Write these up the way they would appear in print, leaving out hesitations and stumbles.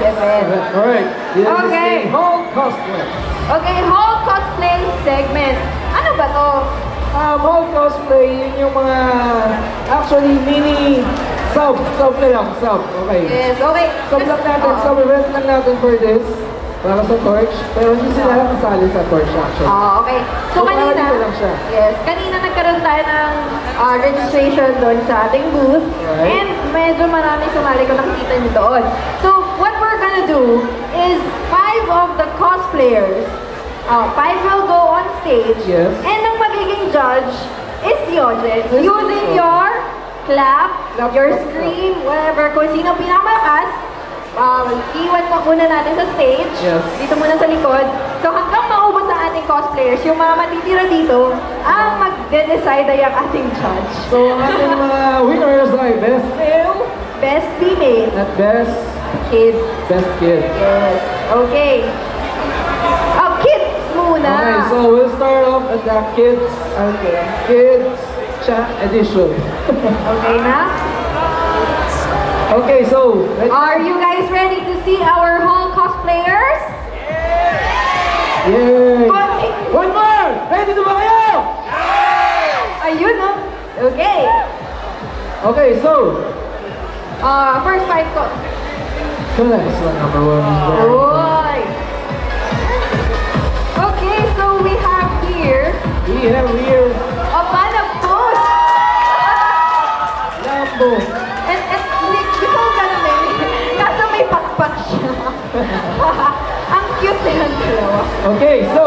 event. Alright. Okay. Hall cosplay. Okay, Hall cosplay segment. Ano ba to? Hall cosplay, yun yung mga actually mini sub na lang, sub. Okay. Yes, okay. Sub lang natin, Oo. sub event lang natin for this. Para sa torch. Pero hindi sila kasali sa torch actually. Okay. So, kanina, dito lang siya. yes, kanina nagkaroon tayo ng registration doon sa ating booth. Right. And medyo marami sumali ko nakikita niyo doon. So, what we're gonna do is 5 of the cosplayers, 5 will go on stage. Yes. And ang magiging judge is the audience. Yes. Using your clap, your scream, whatever, kung sino pinakamalakas, iwan mo muna natin sa stage, Yes. dito muna sa likod. So hanggang maubos ang ating cosplayers, yung mga matitira dito, ang mag-decide ay ang ating judge. So ang ating mga winners ay best male Best female, at best kid. kid. Yes. Okay. Kids muna. Okay, so we'll start off at the kids chat edition. Okay na? Okay, so Are you guys ready to see our whole cosplayers? yay! Konti. One more! Ready na ba kayo? Ayun, no? Okay. Okay, so First 5 ko. so nice one, number one is very Oy. Okay, so we have here We have here a pan of toast. Lambo. And gusto ko ganun eh. Kaso may pakpak siya. Ang cute na yung dalawa. Okay, so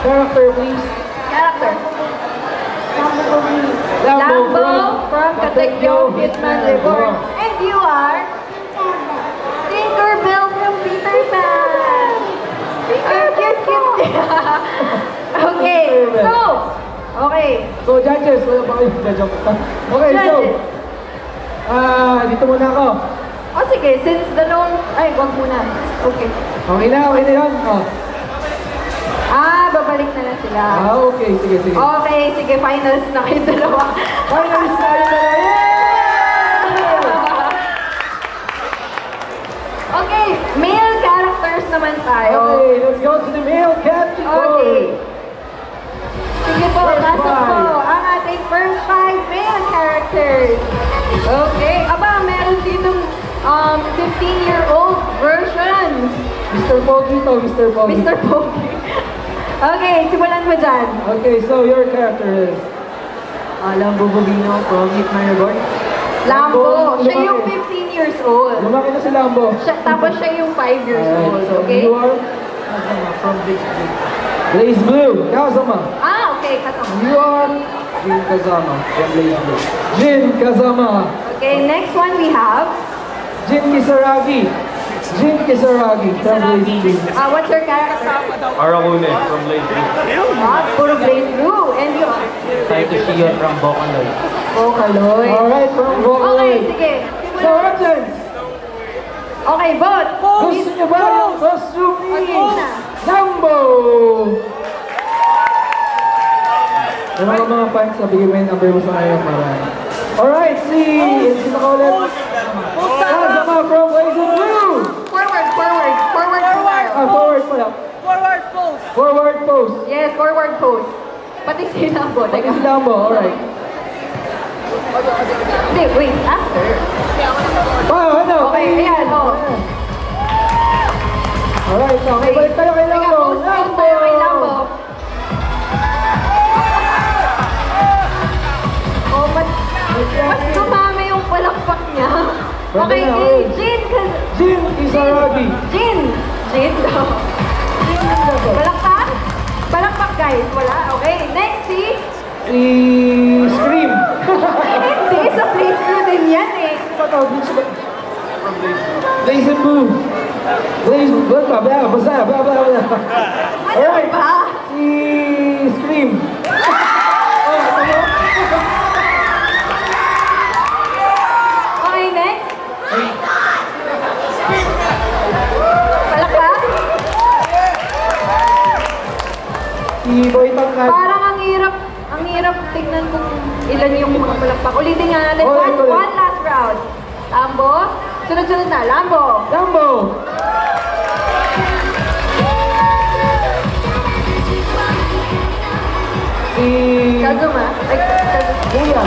character please. Character. Lambo from Katekyo Hitman Reborn. And you are Tinkerbell from Peter Pan. Cute. Okay, so, okay. So judges, wala pa kayo joke. Okay, so dito muna ako. O sige, since ay, wag muna. Okay. Okay na yun. Babalik na lang sila. Okay, sige. Okay, sige, finals na kayo dalawa. Finalist na kayo dalawa. Okay, male characters naman tayo. Okay, let's go to the male category. Okay. Sige po, First pasok po five. ang ating first 5 male characters. Okay, meron ditong 15-year-old version. Mr. Pogi to, Mr. Pogi. Mr. Pogi. Okay, simulan mo dyan. Okay, so your character is Lambo Bobino from Hitman Reborn. Lambo, siya lumaki. yung 15 years old. lumaki na si Lambo. Tapos siya yung 5 years old, so okay? you are Kazama from Blaze Blue. Blaze Blue, Kazama. Okay, kasama. You are Jin Kazama from Blaze Blue. Jin Kazama. Okay, next one we have, Jin Kisaragi. Jin Kisaragi from Blaze Blue. what's your character? Arakune from Blaze Blue. Puro Blaze Blue. And you? Taito Shion from Bokaloy. Vocaloid. Alright, from Okay, Vocaloid. sige. So, audience, Okay, vote. gusto niyo ba yung costume ni Okay na. Lambo? Yung mga fans, nabigay mo yung number mo sa ngayon para. Alright, sino ka ulit? Kazama from Blaze Blue. Forward tayo. Forward pala. Forward pose. Yes, forward pose. Pati si Lambo. Pati Teka. si Lambo, alright. Hindi, wait. After. Ano? Okay, ayan, Alright, okay, balik tayo kay Teka, Lambo. pose tayo kay Lambo. Mas dumami yung palakpak niya. Okay, Jin. Jin Kisaragi. Jin daw. Palakpak? Palakpak, guys. Wala? Okay, next si... Si Scream. Hindi, sa Blaze Blue din yan eh. Blaze Blue. Blaze Blue. Basta. Ano Alright. ba? Si Scream. Okay, next. Palakpak? Si Boy Tangkad. Parang ang hirap tignan kung ilan yung mga palakpak. Ulitin nga natin. Ulit. One last round. Lambo, Sunod-sunod na. Lambo. Lambo. Si... Kazuma. Ay, Kazuma. Kuya.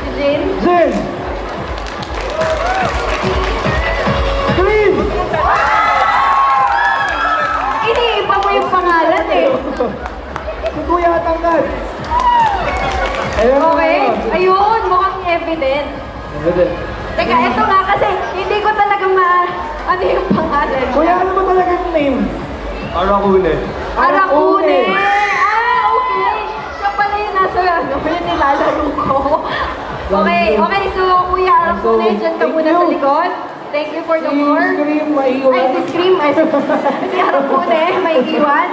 Si Jin. Jen. Green. Iniiba mo yung pangalan eh. Si Kuya Tangkad. Ayun. Okay. Ayun, mukhang evident. Evident. Teka, ito nga kasi hindi ko talaga ano yung pangalan. Kuya, ano ba talaga yung name? Arakune. Arakune! Ah, okay. Siya pala yung nasa yung nilalaro ko. Okay, okay. So, Kuya Arakune, dyan ka thank muna you. sa likod. Thank you for the more. Si Scream, maiiwan. Ay, si Scream. Ay, si Arakune, may iwan.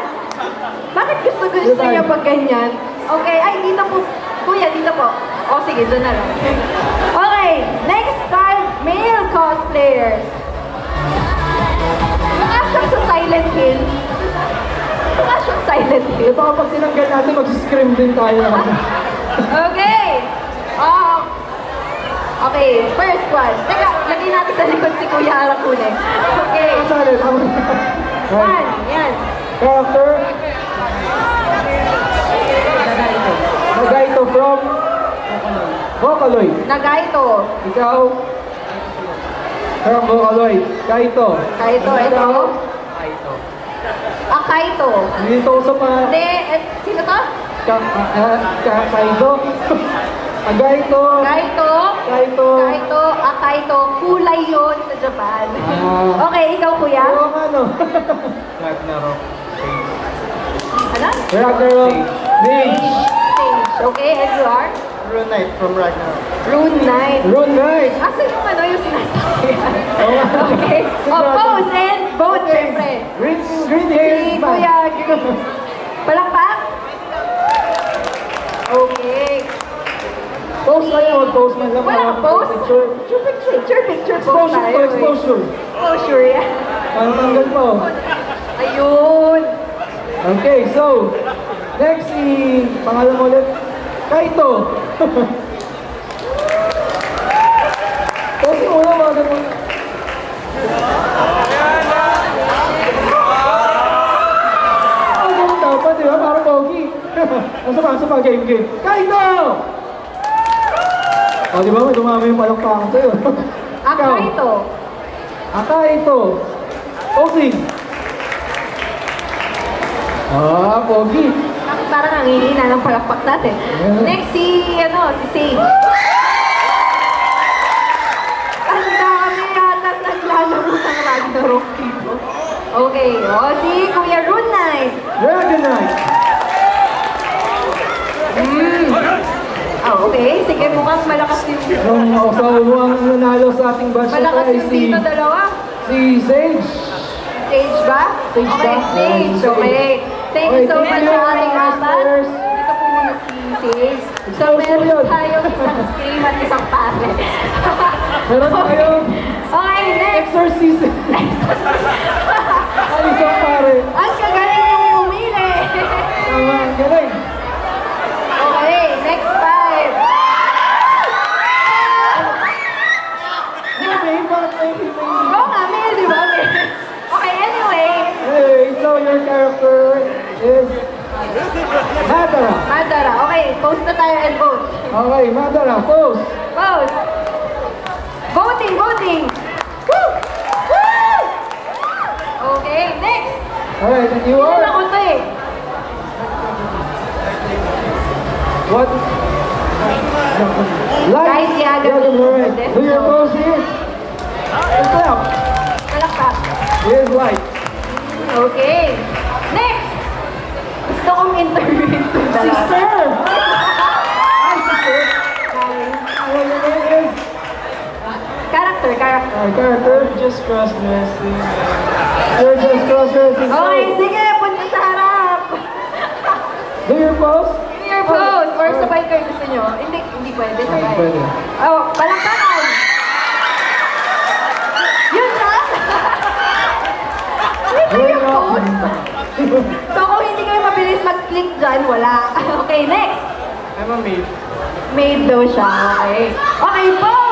Bakit gusto niya pag ganyan? Okay, ay, dito po. Kuya, dito po. O, sige, dyan na lang. Okay, next 5 male cosplayers. Mukha siyang sa Silent Hill. Mukha siyang Silent Hill. Ito kapag tinanggal natin, mag-scream din tayo. Okay. Okay, first one. Teka, lagay natin sa likod si Kuya Arakune. Okay. Sorry, One, yan. Character. Nagaito from Vocaloid. Nagaito. Ikaw. From Vocaloid. Kaito. Kaito, ito. Akaito. Dito ko sa mga... Hindi, sino to? Kaito. Agaito. Kaito. Kaito. Kaito, Akaito. Kulay yun sa Japan. Ah. Okay, ikaw kuya. Oo, ano? Ragnarok. Ano? Ragnarok. Mage. Sage. Okay, and you are? Rune Knight from Ragnarok. Rune Knight. Rune Knight. Asa yung ano yung sinasabi? Oo. Okay. Pose and vote, syempre. Green hair. Si Kuya Green. Palakpak? Okay. Post na yun. Post man lang. Wala post? Picture. Picture post Exposure tayo. po, exposure. Exposure, yan. Ang tanggal mo. Ayun. Okay, so, next si, pangalan mo ulit, Kaito. Posing mo na mga ganun. Ang ganun dapat, di ba? Parang pogi. Ang sama, game. Kaito! O, di ba? May dumami yung palakpakan sa'yo. Akaito. Akaito. Posing. Ah, pogi. Parang ang hihina ng palakpak natin. Next si Sage. Ang dami yata naglalaro ng Ragnarok dito. Okay, si Kuya Rune Knight. Dragon Knight. Okay, sige, mukhang malakas yung Nung ang nanalo sa ating batch na malakas ay yung dito dalawa. si Sage. Sage ba? Sage Okay, ba? Sage. Sage. Okay. Thank you so Okay, much thank you, sa ating mga apat. masters. Dito po muna si Sage. So, Exposure meron yun. tayong isang scream at isang pare. Meron tayong Okay, next. exorcism. Alisang pare. Ang kagaling yung pumili. Tama, ang galing. Okay, next 5. May bakit may Oo nga, Mel, di ba? Okay, anyway. Anyway, so your character is Madara. Madara. Okay, post na tayo and vote. Okay, Madara, pose. Vote. Voting. Woo! Woo! Okay, next. Alright, and you Sino are? na ko to eh? What? Light. Guys, Yaga. Alright. Do your pose here. And clap. Palakpak. Here's light. Okay. Next. Gusto kong interview itong dalawa. Sister! Hi, sister. Hello, your name is? Character. Character. Just cross-dressing. You're just cross-dressing. Okay, sige, punta sa harap. Do your pose. Do your pose. Or sabay kayo gusto nyo. Hindi pwede sabay. Pwede. Oh, palakpakan. Yun na. Hindi yung pose. So kung hindi kayo mabilis mag-click dyan, wala. Okay, next. I'm a maid. Maid daw siya. Okay. Okay, pose.